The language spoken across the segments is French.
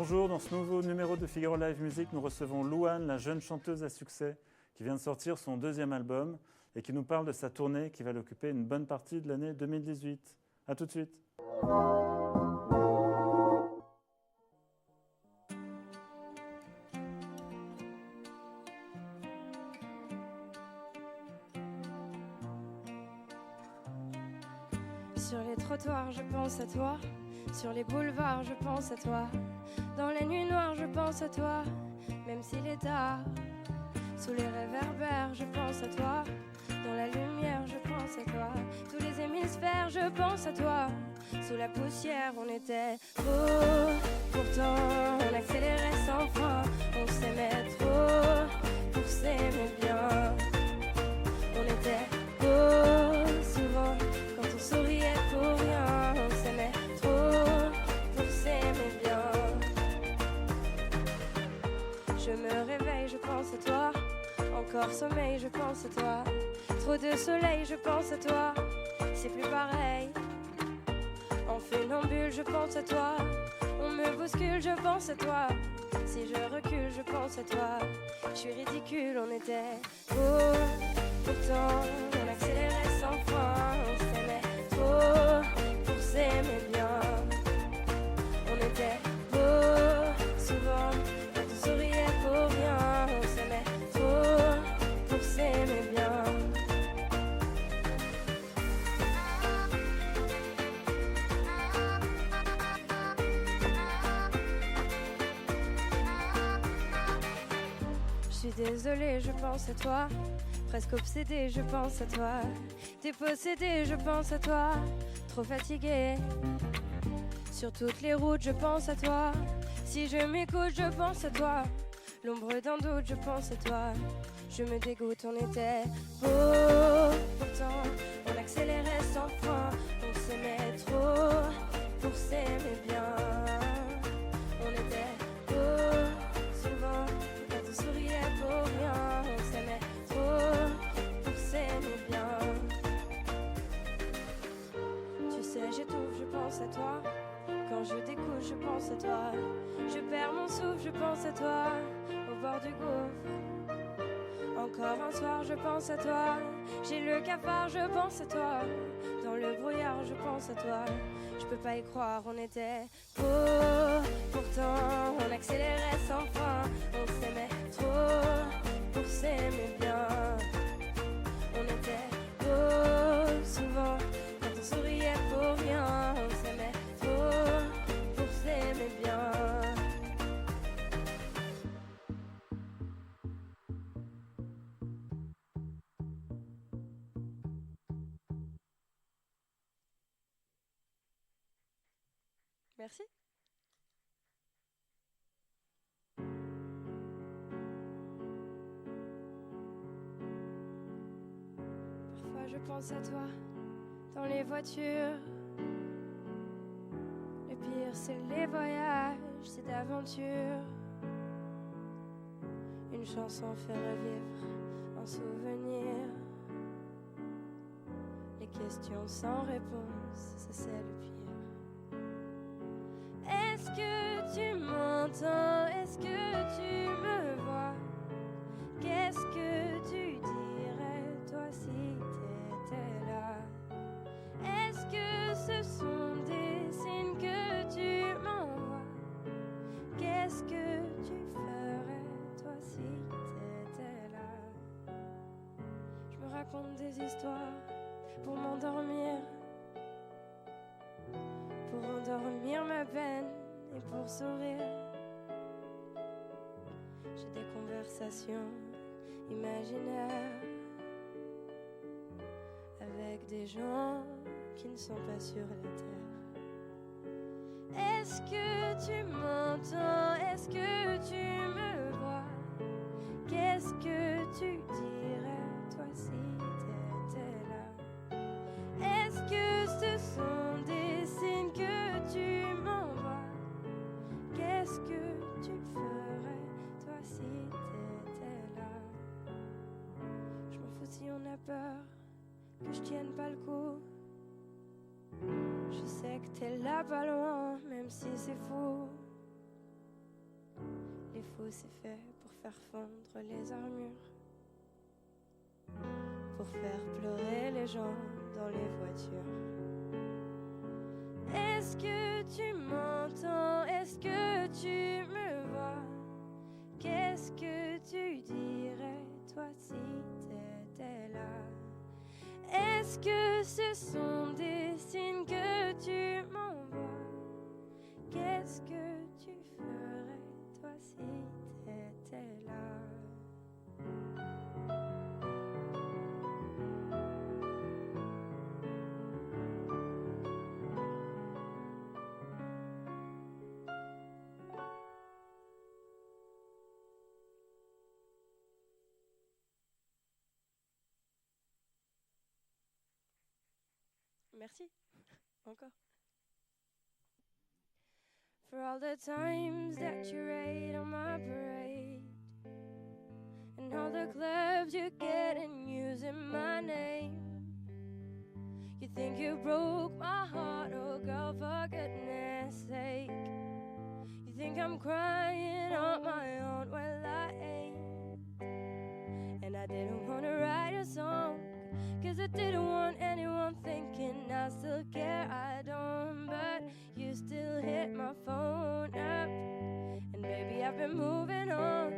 Bonjour, dans ce nouveau numéro de Figaro Live Music, nous recevons Louane, la jeune chanteuse à succès qui vient de sortir son deuxième album et qui nous parle de sa tournée qui va l'occuper une bonne partie de l'année 2018. A tout de suite. Sur les trottoirs, je pense à toi. Sur les boulevards, je pense à toi. Dans les nuits noires, je pense à toi. Même s'il est tard. Sous les réverbères, je pense à toi. Dans la lumière, je pense à toi. Tous les hémisphères, je pense à toi. Sous la poussière, on était beau. Pourtant, on accélérait sans frein. On s'aimait trop pour s'aimer bien. On était beau souvent. Quand on souriait pour rien, on s'aimait trop pour s'aimer bien. Je me réveille, je pense à toi. Encore sommeil, je pense à toi. Trop de soleil, je pense à toi. C'est plus pareil. En funambule, je pense à toi. On me bouscule, je pense à toi. Si je recule, je pense à toi. Je suis ridicule, on était beau. Pourtant, on accélérait sans frein. On s'aimait trop pour s'aimer bien. On était beau souvent. Quand on souriait pour rien. On s'aimait trop pour s'aimer bien. Je suis désolée, je pense à toi. Presque obsédée, je pense à toi. Dépossédée, je pense à toi. Trop fatiguée. Sur toutes les routes, je pense à toi. Si je m'écoute, je pense à toi. L'ombre d'un doute, je pense à toi. Je me dégoûte, on était beau. Pourtant, on accélérait sans frein. On s'aimait trop pour s'aimer bien. On était beau souvent. Quand on souriait pour rien. On s'aimait trop pour s'aimer bien. Tu sais, j'étouffe, je pense à toi. Quand je découche, je pense à toi. Je perds mon souffle, je pense à toi. Au bord du gouffre. Encore un soir, je pense à toi. J'ai le cafard, je pense à toi. Dans le brouillard, je pense à toi. Je peux pas y croire, on était beau. Pourtant, on accélérait sans frein. On s'aimait trop pour s'aimer bien. On était beau souvent. Quand on souriait pour rien. On s'aimait trop pour s'aimer bien. Merci. Parfois je pense à toi dans les voitures. Le pire c'est les voyages, c'est d'aventure. Une chanson fait revivre un souvenir. Les questions sans réponse, ça c'est le pire. Est-ce que tu m'entends? Est-ce que tu me vois? Qu'est-ce que tu dirais, toi, si t'étais là? Est-ce que ce sont des signes que tu m'envoies? Qu'est-ce que tu ferais, toi, si t'étais là? Je me raconte des histoires pour m'endormir. Pour endormir ma peine et pour sourire. J'ai des conversations imaginaires avec des gens qui ne sont pas sur la terre. Est-ce que tu m'entends? Est-ce que tu me vois? Qu'est-ce que tu dirais, toi, si t'étais là? Est-ce que ce sont des signes que tu m'envoies? Qu'est-ce que tu ferais, toi, si t'étais là? Je m'en fous si on a peur que je tienne pas le coup. Je sais que t'es là pas loin, même si c'est fou. Les faux, c'est fait pour faire fondre les armures, pour faire pleurer les gens dans les voitures. Est-ce que tu m'entends? Est-ce que tu me vois? Qu'est-ce que tu dirais, toi, si t'étais là? Est-ce que ce sont des signes que tu m'envoies? Qu'est-ce que tu ferais, toi, si t'étais là? Merci. Encore. For all the times that you raid on my parade, and all the clubs you get in using my name. You think you broke my heart, oh girl, for goodness sake. You think I'm crying on my own, well I ain't. And I didn't want to write a song, 'cause I didn't want anyone thinking I still care, I don't. But you still hit my phone up, and baby I've been moving on.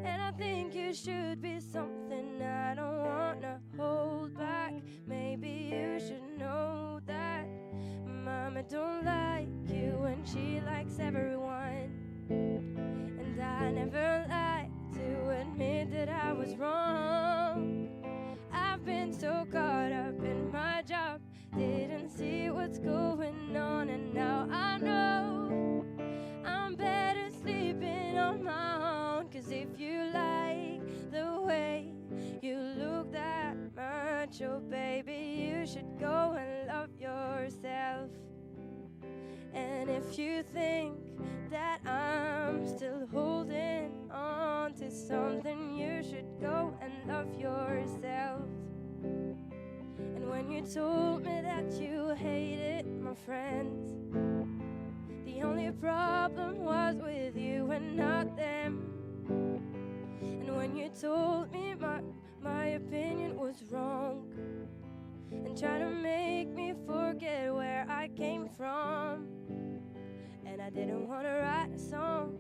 And I think you should be something I don't wanna hold back. Maybe you should know that Mama don't like you and she likes everyone. And I never like to admit that I was wrong. I've been so caught up in my job, didn't see what's going on, and now I know I'm better sleeping on my own. 'Cause if you like the way you look that much, oh baby, you should go and love yourself. And if you think that I'm still holding on to something, you should go and love yourself. And when you told me that you hated my friends, the only problem was with you and not them. And when you told me my opinion was wrong, and tried to make me forget where I came from. And I didn't want to write a song,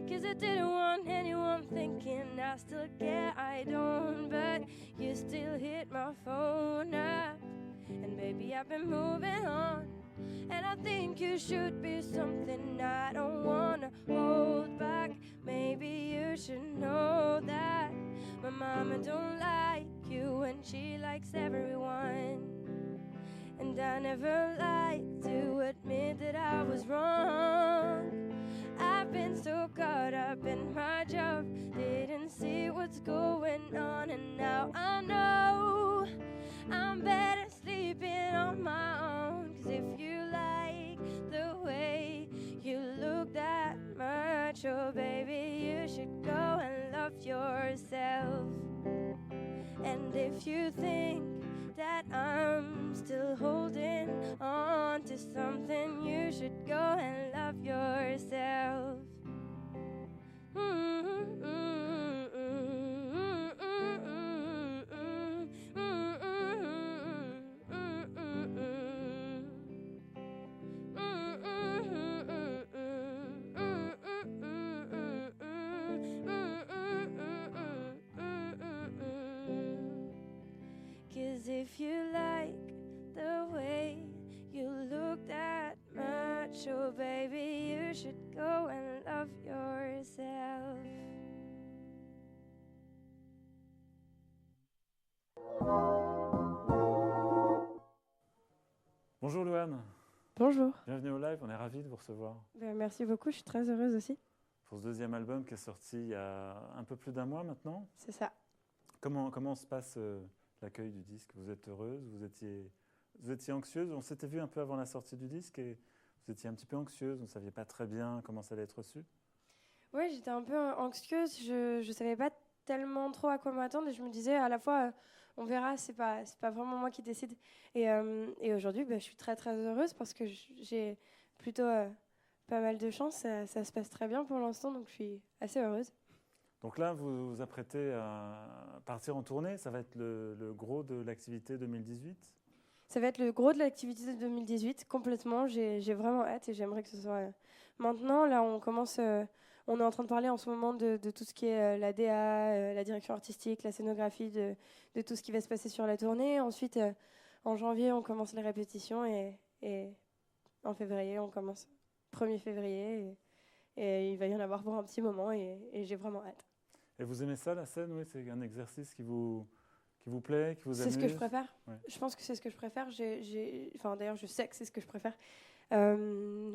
'cause I didn't want anyone thinking I still care, I don't. But you still hit my phone up, and baby I've been moving on. And I think you should be something I don't wanna hold back. Maybe you should know that my mama don't like you and she likes everyone. And I never like to admit that I was wrong. I've been so caught up in my job, didn't see what's going on, and now I know I'm better sleeping on my own. 'Cause if you like the way you look that much, oh baby, you should go and love yourself. And if you think that I'm still holding on to something, you should go and love yourself. If you like the way you look that much, oh baby, you should go and love yourself. Bonjour Louane. Bonjour. Bienvenue au live, on est ravis de vous recevoir. Merci beaucoup, je suis très heureuse aussi. Pour ce deuxième album qui est sorti il y a un peu plus d'un mois maintenant. C'est ça. Comment se passe l'accueil du disque? Vous êtes heureuse? Vous étiez anxieuse? On s'était vu un peu avant la sortie du disque et vous étiez un petit peu anxieuse. Vous ne saviez pas très bien comment ça allait être reçu. Oui, j'étais un peu anxieuse. Je ne savais pas tellement trop à quoi m'attendre et je me disais à la fois, on verra, c'est pas vraiment moi qui décide. Et aujourd'hui, je suis très très heureuse parce que j'ai plutôt pas mal de chance, ça se passe très bien pour l'instant, donc je suis assez heureuse. Donc là, vous vous apprêtez à partir en tournée. Ça va être le gros de l'activité 2018. Ça va être le gros de l'activité de 2018, complètement. J'ai vraiment hâte et j'aimerais que ce soit maintenant. Là, on est en train de parler en ce moment de tout ce qui est la DA, la direction artistique, la scénographie, de tout ce qui va se passer sur la tournée. Ensuite, en janvier, on commence les répétitions et en février, on commence 1er février. Et il va y en avoir pour un petit moment et j'ai vraiment hâte. Et vous aimez ça, la scène? Oui, c'est un exercice qui vous plaît, qui vous amuse? C'est ce que je préfère. Ouais. Je pense que c'est ce que je préfère. Enfin, d'ailleurs, je sais que c'est ce que je préfère.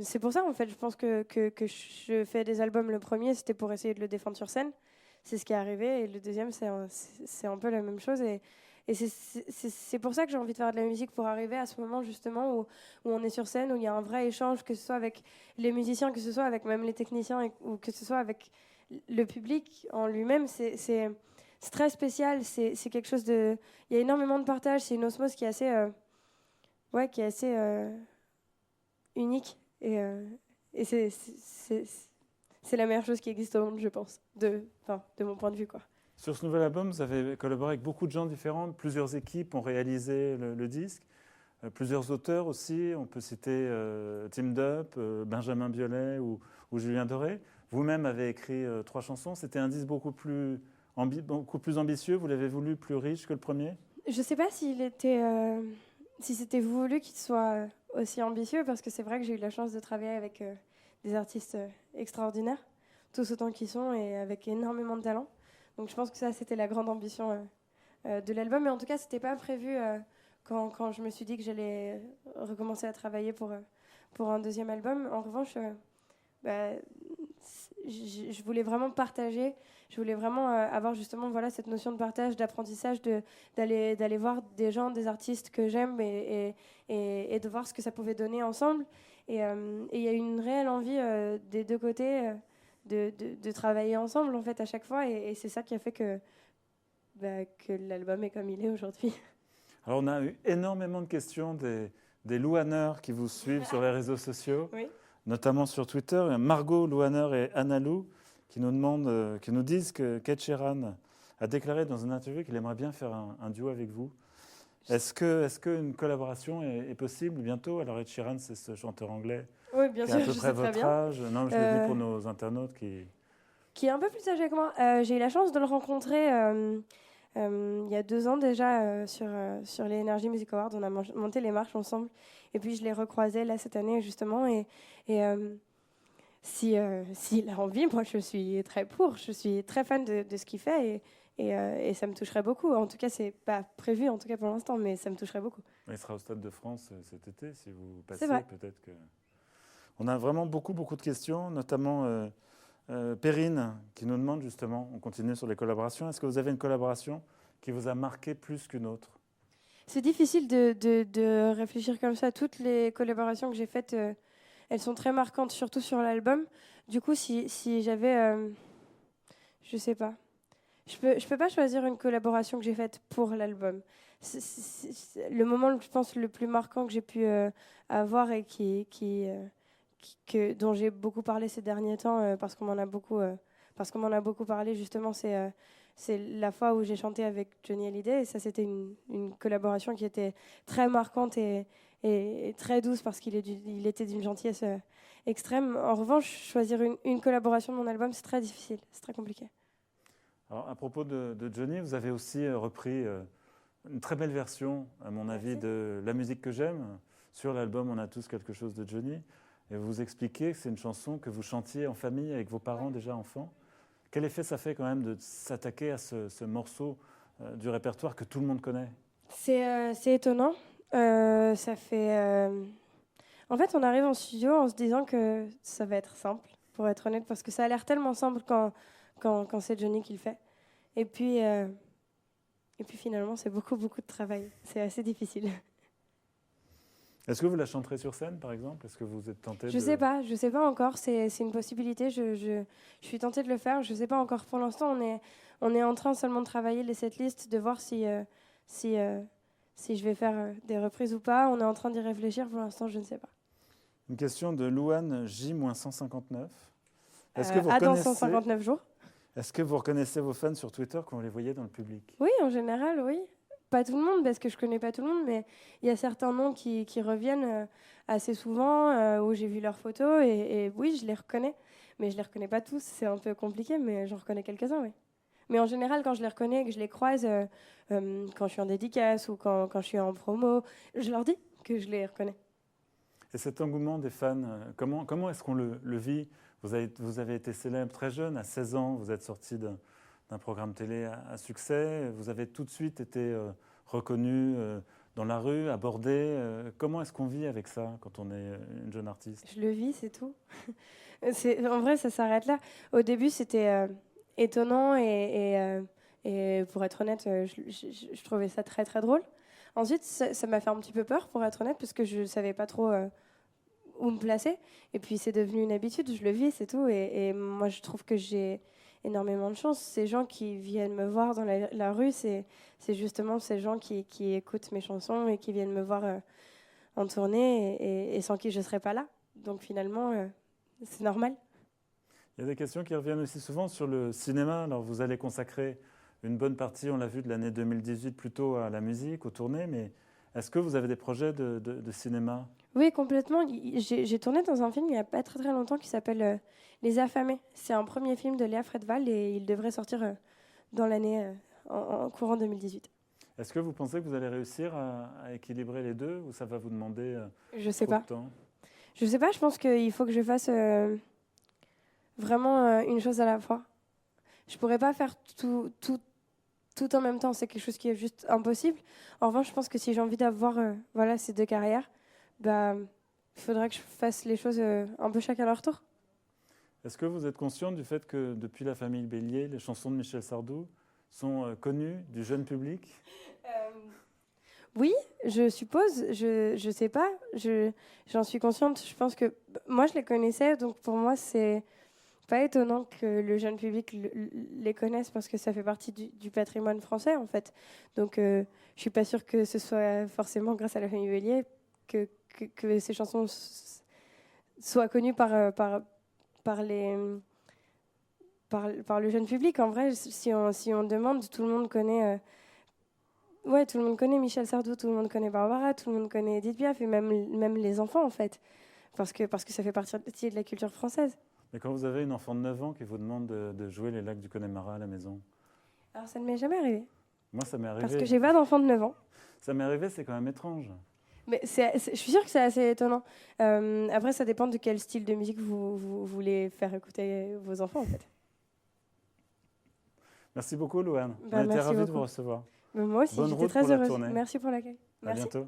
C'est pour ça, en fait, je pense que je fais des albums. Le premier, c'était pour essayer de le défendre sur scène. C'est ce qui est arrivé. Et le deuxième, c'est un peu la même chose. Et c'est pour ça que j'ai envie de faire de la musique, pour arriver à ce moment, justement, où on est sur scène, où il y a un vrai échange, que ce soit avec les musiciens, que ce soit avec même les techniciens, ou que ce soit avec le public en lui-même. C'est très spécial. C'est quelque chose de... Il y a énormément de partage. C'est une osmose qui est assez... unique et c'est la meilleure chose qui existe au monde, je pense, de mon point de vue, quoi. Sur ce nouvel album, vous avez collaboré avec beaucoup de gens différents, plusieurs équipes ont réalisé le disque, plusieurs auteurs aussi, on peut citer Tim Dup, Benjamin Biolay ou Julien Doré. Vous-même avez écrit 3 chansons, c'était un disque beaucoup plus ambitieux, vous l'avez voulu plus riche que le premier? Je ne sais pas si c'était voulu qu'il soit aussi ambitieux, parce que c'est vrai que j'ai eu la chance de travailler avec des artistes extraordinaires, tous autant qu'ils sont, et avec énormément de talent. Donc je pense que ça, c'était la grande ambition de l'album. Mais en tout cas, ce n'était pas prévu quand je me suis dit que j'allais recommencer à travailler pour un deuxième album. En revanche, je voulais vraiment partager. Je voulais vraiment avoir justement cette notion de partage, d'apprentissage, d'aller voir des gens, des artistes que j'aime et de voir ce que ça pouvait donner ensemble. Et il y a une réelle envie des deux côtés de travailler ensemble, en fait, à chaque fois. Et c'est ça qui a fait que l'album est comme il est aujourd'hui. Alors, on a eu énormément de questions des Louaneurs qui vous suivent sur les réseaux sociaux, oui. Notamment sur Twitter. Margot Louaner et Anna Lou qui nous disent que Ed Sheeran a déclaré dans une interview qu'il aimerait bien faire un duo avec vous. Est-ce qu'une collaboration est possible bientôt? Alors Ed Sheeran, c'est ce chanteur anglais, oui, bien qui sûr, est à peu près votre âge. Non, je le dis pour nos internautes qui est un peu plus âgé que moi. J'ai eu la chance de le rencontrer il y a 2 ans déjà sur les Energy Music Awards. On a monté les marches ensemble. Et puis je l'ai recroisé là cette année justement. Et s'il a envie, moi je suis très pour. Je suis très fan de ce qu'il fait et ça me toucherait beaucoup. En tout cas, c'est pas prévu en tout cas pour l'instant, mais ça me toucherait beaucoup. Il sera au Stade de France cet été si vous passez. C'est vrai. Peut-être que... On a vraiment beaucoup de questions, notamment Perrine qui nous demande justement, on continue sur les collaborations, est-ce que vous avez une collaboration qui vous a marqué plus qu'une autre? C'est difficile de réfléchir comme ça. Toutes les collaborations que j'ai faites, elles sont très marquantes, surtout sur l'album. Du coup, si j'avais... je sais pas. Je peux pas choisir une collaboration que j'ai faite pour l'album. C'est le moment, je pense, le plus marquant que j'ai pu avoir et dont j'ai beaucoup parlé ces derniers temps, parce qu'on m'en a beaucoup parlé, justement, c'est la fois où j'ai chanté avec Johnny Hallyday. Et ça, c'était une collaboration qui était très marquante et très douce, parce qu'il était d'une gentillesse extrême. En revanche, choisir une collaboration de mon album, c'est très difficile, c'est très compliqué. Alors, à propos de Johnny, vous avez aussi repris une très belle version, à mon avis, de La musique que j'aime. Sur l'album, on a tous quelque chose de Johnny. Et vous expliquez que c'est une chanson que vous chantiez en famille avec vos parents déjà enfants. Quel effet ça fait quand même de s'attaquer à ce morceau du répertoire que tout le monde connaît? C'est étonnant. Ça fait... En fait, on arrive en studio en se disant que ça va être simple, pour être honnête, parce que ça a l'air tellement simple quand c'est Johnny qui le fait. Et puis finalement, c'est beaucoup de travail. C'est assez difficile. Est-ce que vous la chanterez sur scène, par exemple? Est-ce que vous êtes tenté Je sais pas encore. C'est une possibilité. Je suis tentée de le faire. Je sais pas encore. Pour l'instant, on est en train seulement de travailler les setlists, de voir si je vais faire des reprises ou pas. On est en train d'y réfléchir. Pour l'instant, je ne sais pas. Une question de Louane J-159. Dans 159 jours. Est-ce que vous reconnaissez vos fans sur Twitter quand vous les voyez dans le public? Oui, en général, oui. Pas tout le monde, parce que je connais pas tout le monde, mais il y a certains noms qui reviennent assez souvent, où j'ai vu leurs photos, et oui, je les reconnais. Mais je les reconnais pas tous, c'est un peu compliqué, mais j'en reconnais quelques-uns, oui. Mais en général, quand je les reconnais et que je les croise, quand je suis en dédicace ou quand je suis en promo, je leur dis que je les reconnais. Et cet engouement des fans, comment est-ce qu'on le vit? Vous avez été célèbre très jeune, à 16 ans, vous êtes sorti d'un programme télé à succès, vous avez tout de suite été reconnu dans la rue, abordé. Comment est-ce qu'on vit avec ça quand on est une jeune artiste? Je le vis, c'est tout. En vrai, ça s'arrête là. Au début, c'était étonnant et pour être honnête, je trouvais ça très très drôle. Ensuite, ça m'a fait un petit peu peur, pour être honnête, parce que je ne savais pas trop où me placer. Et puis, c'est devenu une habitude, je le vis, c'est tout. Et moi, je trouve que j'ai énormément de chance. Ces gens qui viennent me voir dans la rue, c'est justement ces gens qui écoutent mes chansons et qui viennent me voir en tournée et sans qui je ne serais pas là. Donc, finalement, c'est normal. Il y a des questions qui reviennent aussi souvent sur le cinéma. Alors, vous allez consacrer une bonne partie, on l'a vu, de l'année 2018 plutôt à la musique, aux tournées, mais est-ce que vous avez des projets de cinéma? Oui, complètement. J'ai tourné dans un film il n'y a pas très très longtemps qui s'appelle Les Affamés. C'est un premier film de Léa Fredval et il devrait sortir dans l'année en courant 2018. Est-ce que vous pensez que vous allez réussir à équilibrer les deux ou ça va vous demander Je sais trop pas. de temps? Je sais pas, je pense qu'il faut que je fasse vraiment une chose à la fois. Je pourrais pas faire tout en même temps, c'est quelque chose qui est juste impossible. En revanche, je pense que si j'ai envie d'avoir ces deux carrières, il faudrait que je fasse les choses un peu chacun à leur tour. Est-ce que vous êtes consciente du fait que depuis La Famille Bélier, les chansons de Michel Sardou sont connues du jeune public? Oui, je suppose, je sais pas, j'en suis consciente. Je pense que moi je les connaissais, donc pour moi c'est pas étonnant que le jeune public les connaisse parce que ça fait partie du patrimoine français en fait. Donc je suis pas sûre que ce soit forcément grâce à La Famille Bélier que ces chansons soient connues par le jeune public. En vrai, si on demande, tout le monde connaît. Tout le monde connaît Michel Sardou, tout le monde connaît Barbara, tout le monde connaît Edith Piaf et même les enfants en fait, parce que ça fait partie de la culture française. Mais quand vous avez une enfant de 9 ans qui vous demande de jouer les lacs du Connemara à la maison? Alors ça ne m'est jamais arrivé. Moi, ça m'est arrivé. Parce que j'ai pas d'enfant de 9 ans. Ça m'est arrivé, c'est quand même étrange. Mais je suis sûre que c'est assez étonnant. Après, ça dépend de quel style de musique vous voulez faire écouter vos enfants en fait. Merci beaucoup, Louane. On était ravis de vous recevoir. Moi aussi, j'étais très heureuse. Merci pour l'accueil. À bientôt.